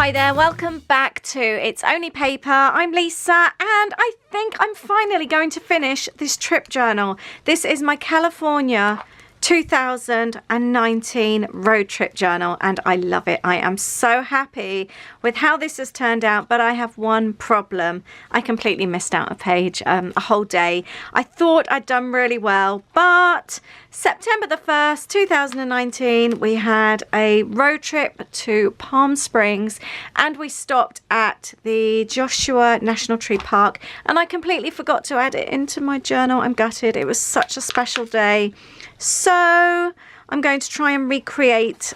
Hi there, welcome back to It's Only Paper. I'm Lisa and I think I'm finally going to finish this trip journal. This is my California 2019 road trip journal and I love it. I am so happy with how this has turned out, but I have one problem. I completely missed out a page, a whole day. I thought I'd done really well, but September the 1st, 2019, we had a road trip to Palm Springs and we stopped at the Joshua National Tree Park and I completely forgot to add it into my journal. I'm gutted. It was such a special day. So I'm going to try and recreate,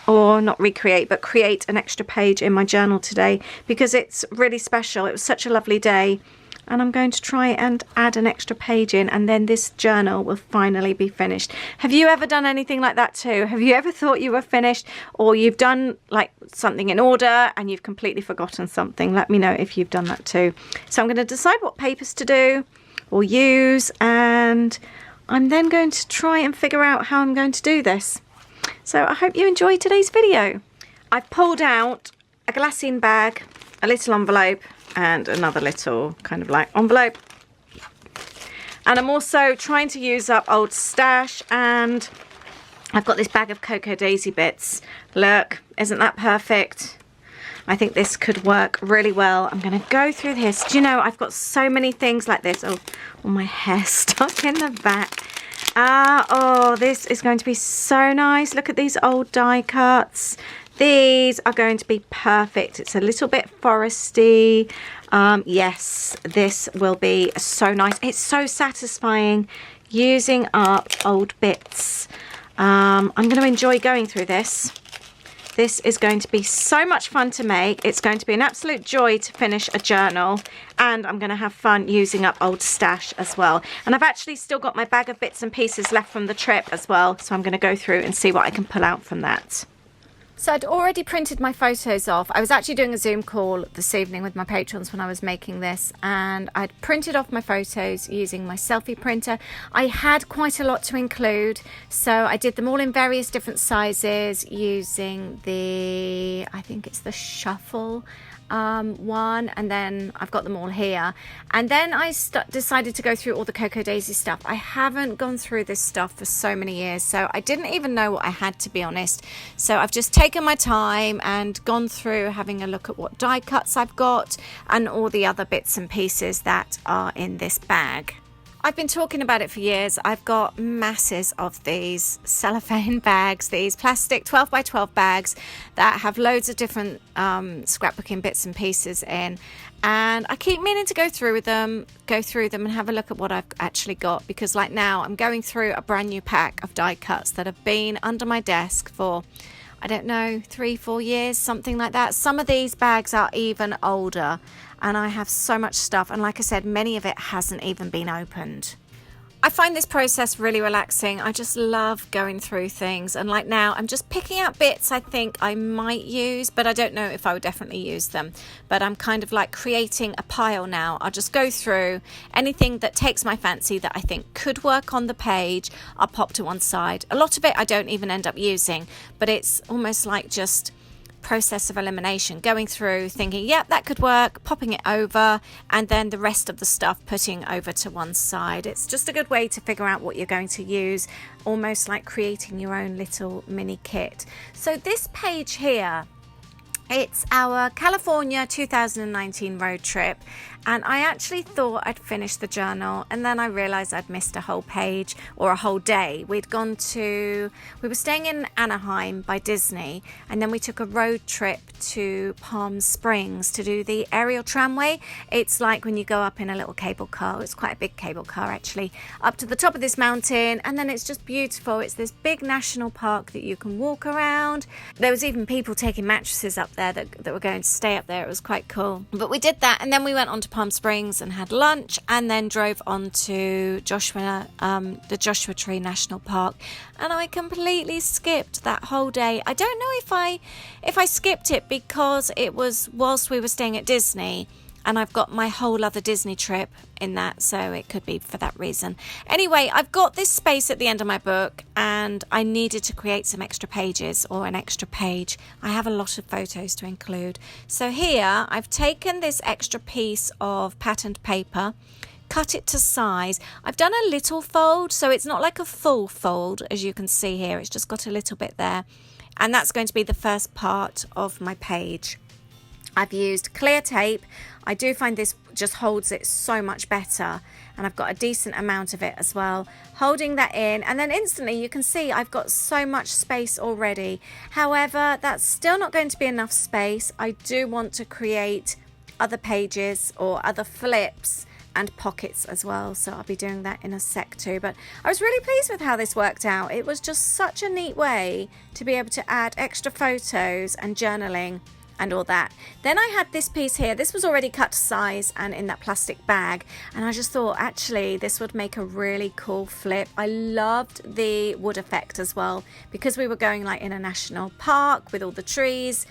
or not recreate, but create an extra page in my journal today because it's really special. It was such a lovely day. And I'm going to try and add an extra page in and then this journal will finally be finished. Have you ever done anything like that too? Have you ever thought you were finished or you've done like something in order and you've completely forgotten something? Let me know if you've done that too. So I'm going to decide what papers to do or use, and I'm then going to try and figure out how I'm going to do this. So I hope you enjoyed today's video. I've pulled out a glassine bag, a little envelope, and another little kind of like envelope. And I'm also trying to use up old stash, and I've got this bag of Cocoa Daisy bits. Look, isn't that perfect? I think this could work really well. I'm going to go through this. Do you know, I've got so many things like this. Oh, all my hair stuck in the back. Oh, this is going to be so nice. Look at these old die cuts. These are going to be perfect. It's a little bit foresty. Yes, this will be so nice. It's so satisfying using up old bits. I'm going to enjoy going through this. This is going to be so much fun to make. It's going to be an absolute joy to finish a journal, and I'm going to have fun using up old stash as well. And I've actually still got my bag of bits and pieces left from the trip as well, so I'm going to go through and see what I can pull out from that. So I'd already printed my photos off. I was actually doing a Zoom call this evening with my patrons when I was making this, and I'd printed off my photos using my selfie printer. I had quite a lot to include, so I did them all in various different sizes using the, I think it's the Shuffle one, and then I've got them all here. And then I decided to go through all the Cocoa Daisy stuff. I haven't gone through this stuff for so many years, so I didn't even know what I had, to be honest. So I've just taken my time and gone through having a look at what die cuts I've got and all the other bits and pieces that are in this bag. I've been talking about it for years. I've got masses of these cellophane bags, these plastic 12 by 12 bags that have loads of different scrapbooking bits and pieces in. And I keep meaning to go through them and have a look at what I've actually got, because like now I'm going through a brand new pack of die cuts that have been under my desk for, I don't know, 3-4 years, something like that. Some of these bags are even older, and I have so much stuff, and like I said, many of it hasn't even been opened. I find this process really relaxing. I just love going through things, and like now I'm just picking out bits I think I might use, but I don't know if I would definitely use them. But I'm kind of like creating a pile now. I'll just go through anything that takes my fancy that I think could work on the page. I'll pop to one side. A lot of it I don't even end up using, but it's almost like just process of elimination, going through thinking, yep, that could work, popping it over, and then the rest of the stuff putting over to one side. It's just a good way to figure out what you're going to use, almost like creating your own little mini kit. So this page here, it's our California 2019 road trip, and I actually thought I'd finished the journal, and then I realized I'd missed a whole page or a whole day. We were staying in Anaheim by Disney, and then we took a road trip to Palm Springs to do the aerial tramway. It's like when you go up in a little cable car. It's quite a big cable car actually, up to the top of this mountain, and then it's just beautiful. It's this big national park that you can walk around. There was even people taking mattresses up there that were going to stay up there. It was quite cool. But we did that, and then we went on to Palm Springs and had lunch, and then drove on to Joshua, the Joshua Tree National Park, and I completely skipped that whole day. I don't know if I skipped it because it was whilst we were staying at Disney, and I've got my whole other Disney trip in that, so it could be for that reason. Anyway, I've got this space at the end of my book, and I needed to create some extra pages or an extra page. I have a lot of photos to include. So here I've taken this extra piece of patterned paper, cut it to size. I've done a little fold, so it's not like a full fold, as you can see here. It's just got a little bit there, and that's going to be the first part of my page. I've used clear tape. I do find this just holds it so much better, and I've got a decent amount of it as well, holding that in, and then instantly you can see I've got so much space already. However, that's still not going to be enough space. I do want to create other pages or other flips and pockets as well, so I'll be doing that in a sec too. But I was really pleased with how this worked out. It was just such a neat way to be able to add extra photos and journaling and all that. Then I had this piece here. This was already cut to size and in that plastic bag, and I just thought actually this would make a really cool flip. I loved the wood effect as well, because we were going like in a national park with all the trees.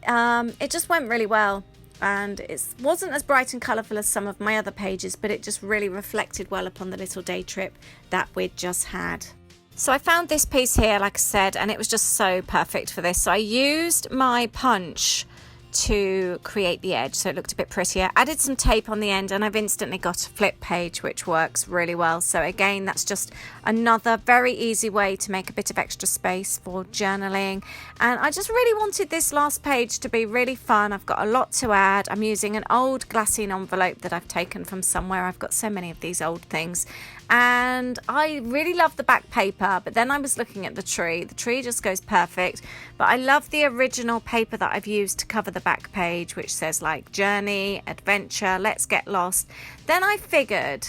It just went really well, and it wasn't as bright and colourful as some of my other pages, but it just really reflected well upon the little day trip that we'd just had. So I found this piece here, like I said, and it was just so perfect for this. So I used my punch to create the edge so it looked a bit prettier, added some tape on the end, and I've instantly got a flip page which works really well. So again, that's just another very easy way to make a bit of extra space for journaling. And I just really wanted this last page to be really fun. I've got a lot to add. I'm using an old glassine envelope that I've taken from somewhere. I've got so many of these old things, and I really love the back paper, but then I was looking at the tree. The tree just goes perfect, but I love the original paper that I've used to cover the back page, which says like journey, adventure, let's get lost. Then I figured,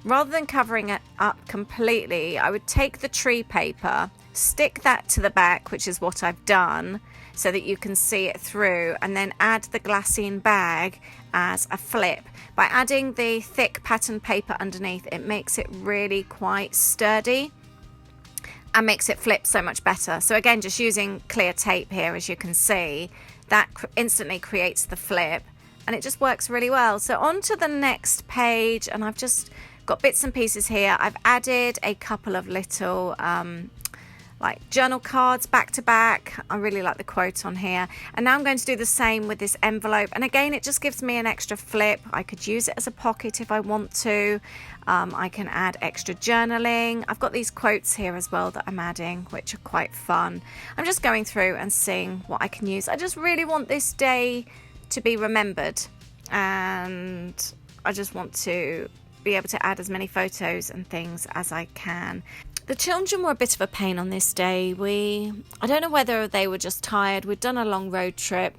rather than covering it up completely, I would take the tree paper, stick that to the back, which is what I've done, so that you can see it through, and then add the glassine bag as a flip. By adding the thick pattern paper underneath, it makes it really quite sturdy and makes it flip so much better. So again, just using clear tape here, as you can see, that instantly creates the flip, and it just works really well. So on to the next page, and I've just got bits and pieces here. I've added a couple of little like journal cards back to back. I really like the quote on here, and now I'm going to do the same with this envelope, and again it just gives me an extra flip. I could use it as a pocket if I want to. I can add extra journaling. I've got these quotes here as well that I'm adding, which are quite fun. I'm just going through and seeing what I can use. I just really want this day to be remembered, and I just want to be able to add as many photos and things as I can. The children were a bit of a pain on this day. I don't know whether they were just tired. We'd done a long road trip.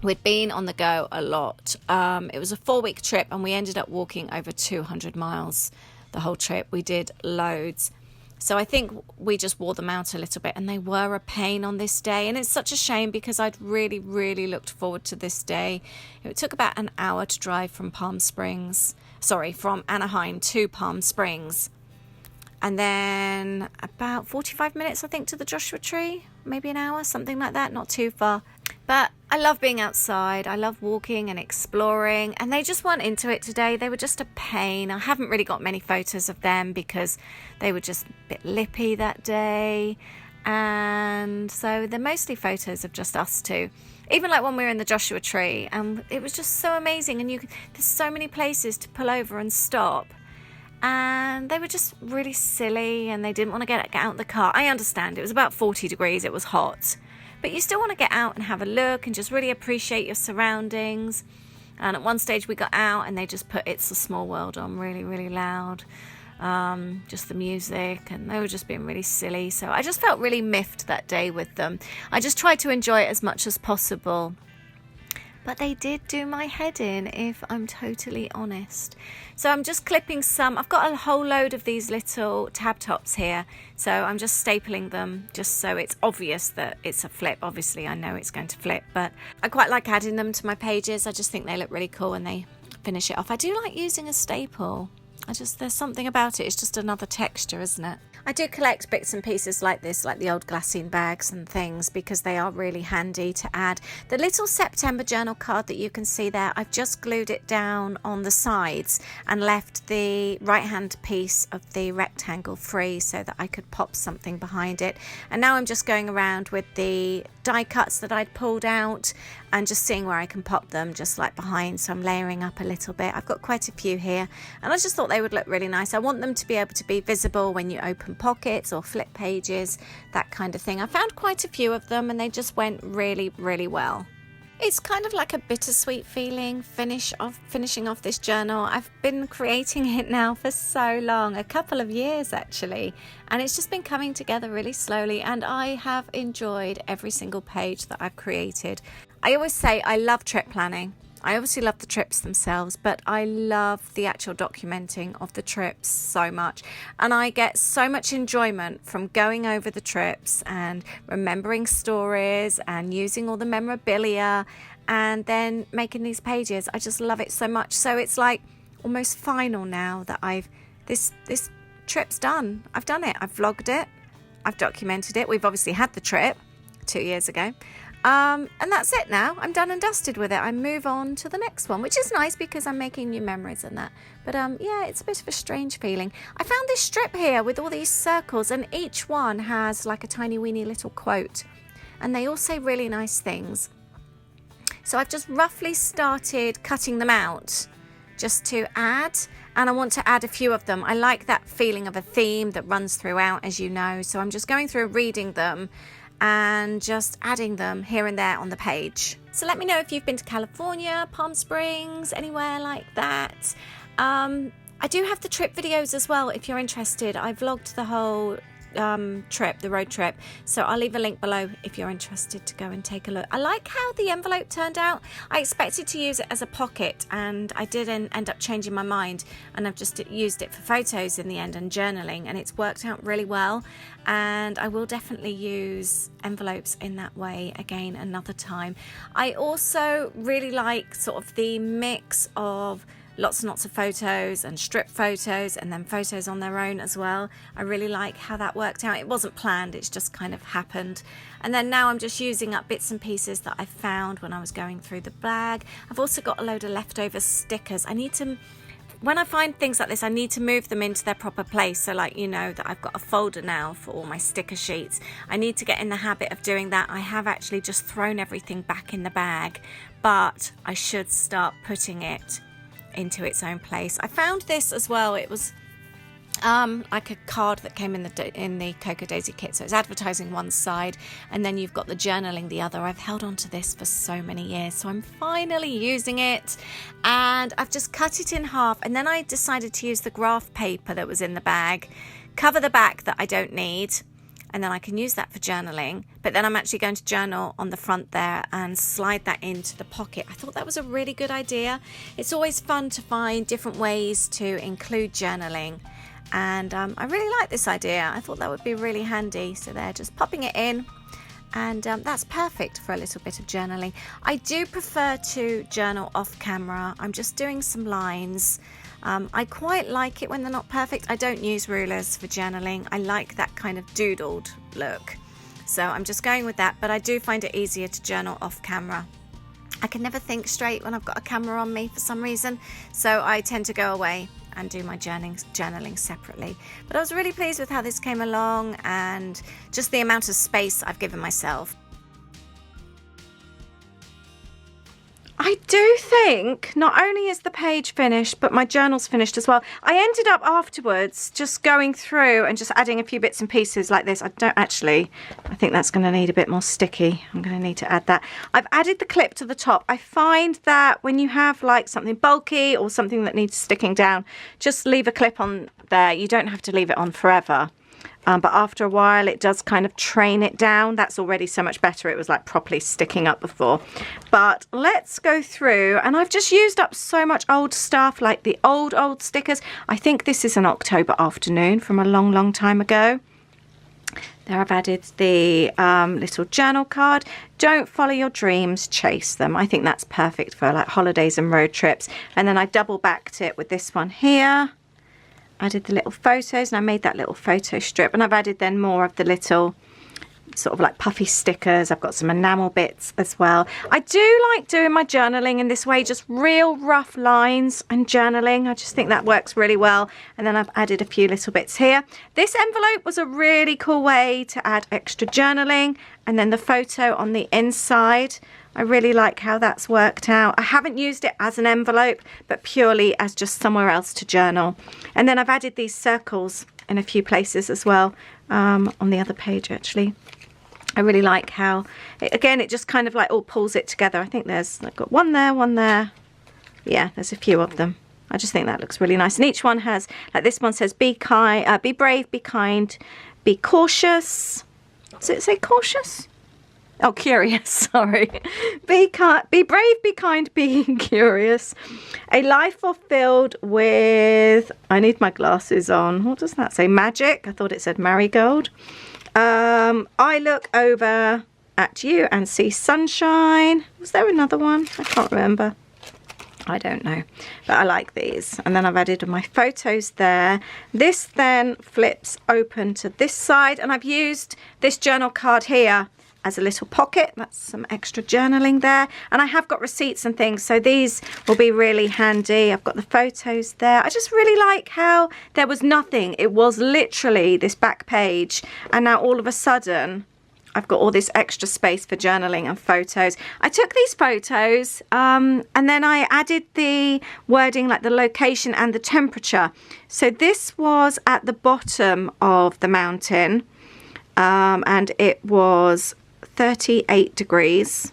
We'd been on the go a lot. It was a 4-week trip, and we ended up walking over 200 miles the whole trip. We did loads. So I think we just wore them out a little bit, and they were a pain on this day. And it's such a shame, because I'd really, really looked forward to this day. It took about an hour to drive from Anaheim to Palm Springs. And then about 45 minutes, I think, to the Joshua Tree, maybe an hour, something like that, not too far. But I love being outside. I love walking and exploring, and they just weren't into it today. They were just a pain. I haven't really got many photos of them because they were just a bit lippy that day. And so they're mostly photos of just us two. Even like when we were in the Joshua Tree, and it was just so amazing. And there's so many places to pull over and stop. And they were just really silly, and they didn't want to get out of the car. I understand, it was about 40 degrees, it was hot, but you still want to get out and have a look and just really appreciate your surroundings. And at one stage we got out, and they just put It's a Small World on really, really loud, just the music, and they were just being really silly. So I just felt really miffed that day with them. I just tried to enjoy it as much as possible. But they did do my head in, if I'm totally honest. So I'm just clipping some. I've got a whole load of these little tab tops here. So I'm just stapling them just so it's obvious that it's a flip. Obviously, I know it's going to flip, but I quite like adding them to my pages. I just think they look really cool when they finish it off. I do like using a staple. There's something about it. It's just another texture, isn't it? I do collect bits and pieces like this, like the old glassine bags and things, because they are really handy to add. The little September journal card that you can see there, I've just glued it down on the sides and left the right hand piece of the rectangle free so that I could pop something behind it. And now I'm just going around with the die cuts that I'd pulled out and just seeing where I can pop them just like behind. So I'm layering up a little bit. I've got quite a few here and I just thought they would look really nice. I want them to be able to be visible when you open pockets or flip pages, that kind of thing. I found quite a few of them and they just went really, really well. It's kind of like a bittersweet feeling finishing off this journal. I've been creating it now for so long, a couple of years actually, and it's just been coming together really slowly, and I have enjoyed every single page that I've created. I always say I love trip planning. I obviously love the trips themselves, but I love the actual documenting of the trips so much. And I get so much enjoyment from going over the trips and remembering stories and using all the memorabilia and then making these pages. I just love it so much. So it's like almost final now that this trip's done. I've done it. I've vlogged it. I've documented it. We've obviously had the trip 2 years ago. And that's it now. I'm done and dusted with it. I move on to the next one, which is nice because I'm making new memories and that. But yeah, it's a bit of a strange feeling. I found this strip here with all these circles and each one has like a tiny weeny little quote. And they all say really nice things. So I've just roughly started cutting them out just to add. And I want to add a few of them. I like that feeling of a theme that runs throughout, as you know. So I'm just going through reading them and just adding them here and there on the page. So let me know if you've been to California, Palm Springs, anywhere like that. I do have the trip videos as well if you're interested. I vlogged the whole trip, the road trip, so I'll leave a link below if you're interested to go and take a look. I like how the envelope turned out. I expected to use it as a pocket and I didn't end up changing my mind, and I've just used it for photos in the end and journaling, and it's worked out really well. And I will definitely use envelopes in that way again another time. I also really like sort of the mix of lots and lots of photos and strip photos and then photos on their own as well. I really like how that worked out. It wasn't planned, it's just kind of happened. And then now I'm just using up bits and pieces that I found when I was going through the bag. I've also got a load of leftover stickers. When I find things like this, I need to move them into their proper place. So like, you know, that I've got a folder now for all my sticker sheets. I need to get in the habit of doing that. I have actually just thrown everything back in the bag, but I should start putting it into its own place. I found this as well. It was like a card that came in the Cocoa Daisy kit. So it's advertising one side and then you've got the journaling the other. I've held on to this for so many years, so I'm finally using it, and I've just cut it in half, and then I decided to use the graph paper that was in the bag, cover the back that I don't need, and then I can use that for journaling. But then I'm actually going to journal on the front there and slide that into the pocket. I thought that was a really good idea. It's always fun to find different ways to include journaling. And I really like this idea. I thought that would be really handy. So there, just popping it in. And that's perfect for a little bit of journaling. I do prefer to journal off camera. I'm just doing some lines. I quite like it when they're not perfect. I don't use rulers for journaling. I like that kind of doodled look. So I'm just going with that, but I do find it easier to journal off camera. I can never think straight when I've got a camera on me for some reason. So I tend to go away and do my journaling separately. But I was really pleased with how this came along and just the amount of space I've given myself. I do think not only is the page finished, but my journal's finished as well. I ended up afterwards just going through and just adding a few bits and pieces like this. I think that's going to need a bit more sticky. I'm going to need to add that. I've added the clip to the top. I find that when you have like something bulky or something that needs sticking down, just leave a clip on there. You don't have to leave it on forever. But after a while, it does kind of train it down. That's already so much better. It was like properly sticking up before. But let's go through. And I've just used up so much old stuff, like the old stickers. I think this is an October afternoon from a long, long time ago. There I've added the little journal card. Don't follow your dreams, chase them. I think that's perfect for like holidays and road trips. And then I double backed it with this one here. added the little photos, and I made that little photo strip, and I've added then more of the little sort of like puffy stickers. I've got some enamel bits as well. I do like doing my journaling in this way, just real rough lines and journaling. I just think that works really well. And then I've added a few little bits here. This envelope was a really cool way to add extra journaling, and then the photo on the inside. I really like how that's worked out. I haven't used it as an envelope, but purely as just somewhere else to journal. And then I've added these circles in a few places as well, on the other page actually. I really like how, it just kind of like all pulls it together. I think I've got one there. Yeah, there's a few of them. I just think that looks really nice. And each one has, like this one says, be brave, be kind, be cautious. Does it say cautious? Oh, curious, sorry. Be brave, be kind, be curious. A life fulfilled with, I need my glasses on. What does that say? Magic? I thought it said marigold. I look over at you and see sunshine. Was there another one? I can't remember. I don't know, but I like these. And then I've added my photos there. This then flips open to this side, and I've used this journal card here as a little pocket. That's some extra journaling there. And I have got receipts and things, so these will be really handy. I've got the photos there. I just really like how there was nothing. It was literally this back page, and now all of a sudden I've got all this extra space for journaling and photos. I took these photos and then I added the wording, like the location and the temperature. So this was at the bottom of the mountain, and it was 38 degrees,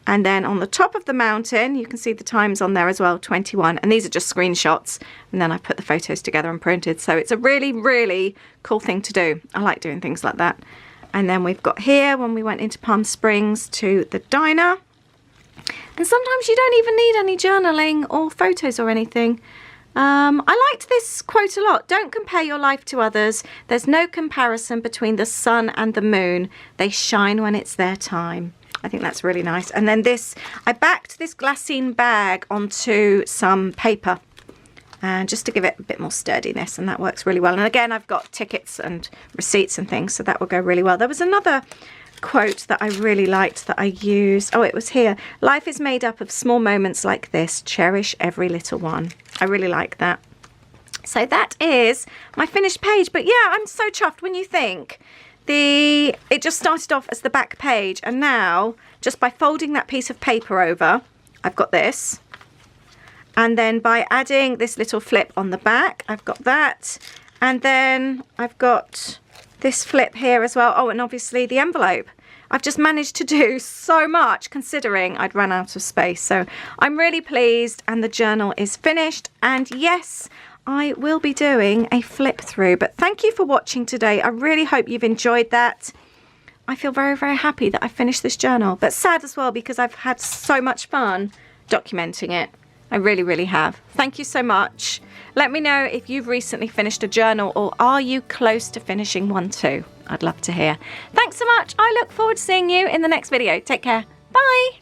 and then on the top of the mountain you can see the times on there as well, 21, and these are just screenshots, and then I put the photos together and printed. So it's a really cool thing to do. I like doing things like that. And then we've got here when we went into Palm Springs to the diner, and sometimes you don't even need any journaling or photos or anything. I liked this quote a lot. Don't compare your life to others. There's no comparison between the sun and the moon. They shine when it's their time. I think that's really nice. And then this, I backed this glassine bag onto some paper, and just to give it a bit more sturdiness, and that works really well. And again, I've got tickets and receipts and things, so that will go really well. There was another quote that I really liked that I used. Oh, it was here. Life is made up of small moments like this. Cherish every little one. I really like that. So that is my finished page. But yeah, I'm so chuffed when you think it just started off as the back page, and now just by folding that piece of paper over, I've got this. And then by adding this little flip on the back, I've got that. And then I've got this flip here as well. Oh, and obviously the envelope. I've just managed to do so much considering I'd run out of space. So I'm really pleased, and the journal is finished. And yes, I will be doing a flip through. But thank you for watching today. I really hope you've enjoyed that. I feel very happy that I finished this journal, but sad as well because I've had so much fun documenting it. I really have. Thank you so much. Let me know if you've recently finished a journal, or are you close to finishing one too? I'd love to hear. Thanks so much. I look forward to seeing you in the next video. Take care. Bye.